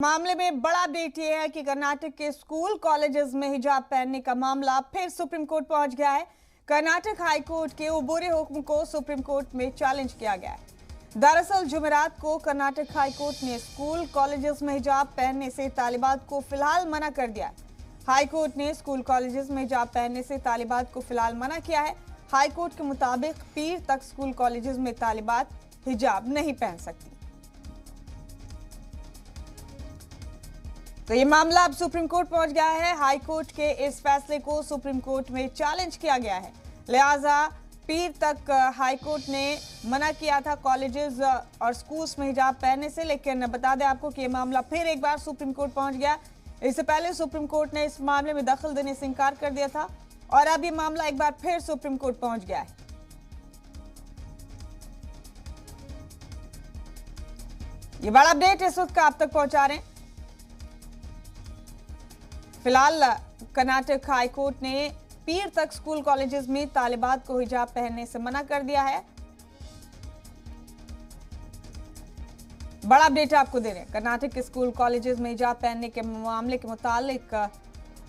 मामले में बड़ा अपडेट ये है कि कर्नाटक के स्कूल कॉलेजेस में हिजाब पहनने का मामला फिर सुप्रीम कोर्ट पहुंच गया है। कर्नाटक हाई कोर्ट के उबूरे हुक्म को सुप्रीम कोर्ट में चैलेंज किया गया है। दरअसल जुमेरात को कर्नाटक हाई कोर्ट ने स्कूल कॉलेजेस में हिजाब पहनने से तालिबात को फिलहाल मना कर दिया है। हाई कोर्ट ने स्कूल कॉलेजेस में हिजाब पहनने से तालिबात को फिलहाल मना किया है। हाई कोर्ट के मुताबिक पीर तक स्कूल कॉलेजेस में तालिबात हिजाब नहीं पहन सकती। तो ये मामला अब सुप्रीम कोर्ट पहुंच गया है। हाई कोर्ट के इस फैसले को सुप्रीम कोर्ट में चैलेंज किया गया है। लिहाजा पीर तक हाई कोर्ट ने मना किया था कॉलेजेस और स्कूल्स में हिजाब पहनने से, लेकिन बता दें आपको कि ये मामला फिर एक बार सुप्रीम कोर्ट पहुंच गया। इससे पहले सुप्रीम कोर्ट ने इस मामले में दखल देने से इनकार कर दिया था और अब ये मामला एक बार फिर सुप्रीम कोर्ट पहुंच गया है। ये बड़ा अपडेट इस वक्त आप तक पहुंचा रहे हैं। फिलहाल कर्नाटक हाई कोर्ट ने पीर तक स्कूल कॉलेजेस में तालिबात को हिजाब पहनने से मना कर दिया है। बड़ा अपडेट आपको दे रहे हैं। कर्नाटक के स्कूल कॉलेजेस में हिजाब पहनने के मामले के मुतालिक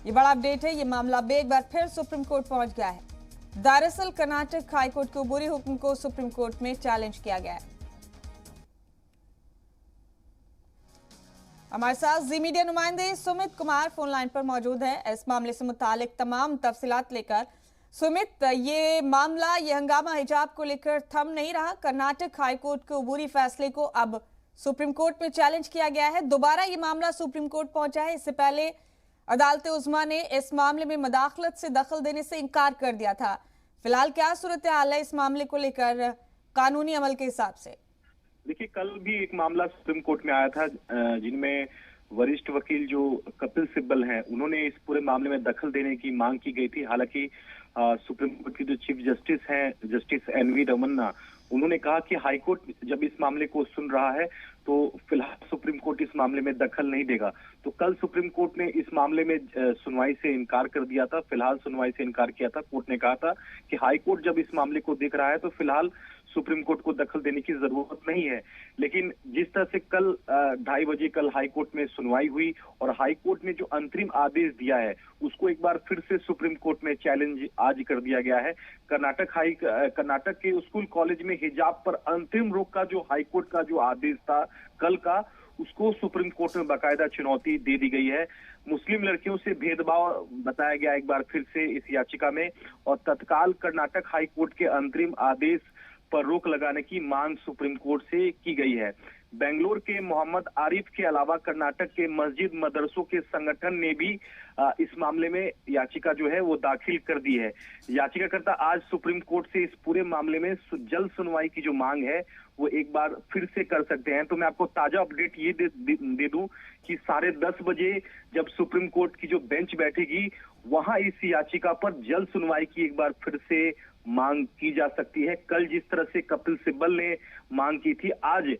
ये बड़ा अपडेट है। ये मामला अब एक बार फिर सुप्रीम कोर्ट पहुंच गया है। दरअसल कर्नाटक हाई कोर्ट के उबूरी हुक्म को सुप्रीम कोर्ट में चैलेंज किया गया है। हमारे साथ जी मीडिया नुमाइंदे सुमित कुमार फोन लाइन पर मौजूद है इस मामले से मुतालिक तमाम तफसीलात लेकर। सुमित, ये मामला, ये हंगामा हिजाब को लेकर थम नहीं रहा। कर्नाटक हाई कोर्ट के उबूरी फैसले को अब सुप्रीम कोर्ट में चैलेंज किया गया है। दोबारा ये मामला सुप्रीम कोर्ट पहुंचा है। इससे पहले अदालत उज़्मा ने इस मामले में मदाखलत से दखल देने से इनकार कर दिया था। फिलहाल क्या सूरत हाल है इस मामले को लेकर कानूनी अमल के हिसाब से? देखिए, कल भी एक मामला सुप्रीम कोर्ट में आया था जिनमें वरिष्ठ वकील जो कपिल सिब्बल हैं, उन्होंने इस पूरे मामले में दखल देने की मांग की गई थी। हालांकि सुप्रीम कोर्ट की जो चीफ जस्टिस हैं, जस्टिस एनवी रमन्ना, उन्होंने कहा कि हाई कोर्ट जब इस मामले को सुन रहा है तो फिलहाल सुप्रीम कोर्ट इस मामले में दखल नहीं देगा। तो कल सुप्रीम कोर्ट ने इस मामले में सुनवाई से इनकार कर दिया था। फिलहाल सुनवाई से इनकार किया था। कोर्ट ने कहा था कि हाई कोर्ट जब इस मामले को देख रहा है तो फिलहाल सुप्रीम कोर्ट को दखल देने की जरूरत नहीं है। लेकिन जिस तरह से कल 2:30 बजे कल हाई कोर्ट में सुनवाई हुई और हाई कोर्ट ने जो अंतरिम आदेश दिया है उसको एक बार फिर से सुप्रीम कोर्ट में चैलेंज आज कर दिया गया है। कर्नाटक के स्कूल कॉलेज में हिजाब पर अंतरिम रोक का जो हाई कोर्ट का जो आदेश था कल का, उसको सुप्रीम कोर्ट में बाकायदा चुनौती दे दी गई है। मुस्लिम लड़कियों से भेदभाव बताया गया एक बार फिर से इस याचिका में और तत्काल कर्नाटक हाई कोर्ट के अंतरिम आदेश पर रोक लगाने की मांग सुप्रीम कोर्ट से की गई है। बेंगलोर के मोहम्मद आरिफ के अलावा कर्नाटक के मस्जिद मदरसों के संगठन ने भी इस मामले में याचिका जो है वो दाखिल कर दी है। याचिकाकर्ता आज सुप्रीम कोर्ट से इस पूरे मामले में जल्द सुनवाई की जो मांग है वो एक बार फिर से कर सकते हैं। तो मैं आपको ताजा अपडेट ये दे दूं कि 10:30 बजे जब सुप्रीम कोर्ट की जो बेंच बैठेगी वहां इस याचिका पर जल्द सुनवाई की एक बार फिर से मांग की जा सकती है। कल जिस तरह से कपिल सिब्बल ने मांग की थी, आज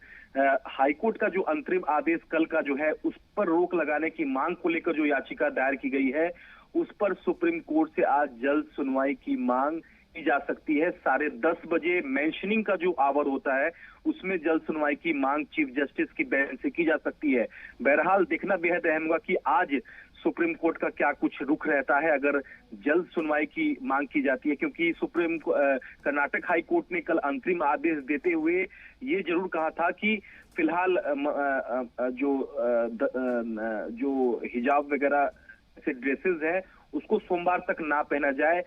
हाईकोर्ट का जो अंतरिम आदेश कल का जो है उस पर रोक लगाने की मांग को लेकर जो याचिका दायर की गई है उस पर सुप्रीम कोर्ट से आज जल्द सुनवाई की मांग की जा सकती है। 10:30 बजे मेंशनिंग का जो आवर होता है उसमें जल्द सुनवाई की मांग चीफ जस्टिस की बेंच से की जा सकती है। बहरहाल देखना बेहद अहम होगा कि आज सुप्रीम कोर्ट का क्या कुछ रुख रहता है अगर जल्द सुनवाई की मांग की जाती है, क्योंकि कर्नाटक हाई कोर्ट ने कल अंतरिम आदेश देते हुए ये जरूर कहा था कि फिलहाल जो हिजाब वगैरह से ड्रेसेस है उसको सोमवार तक ना पहना जाए।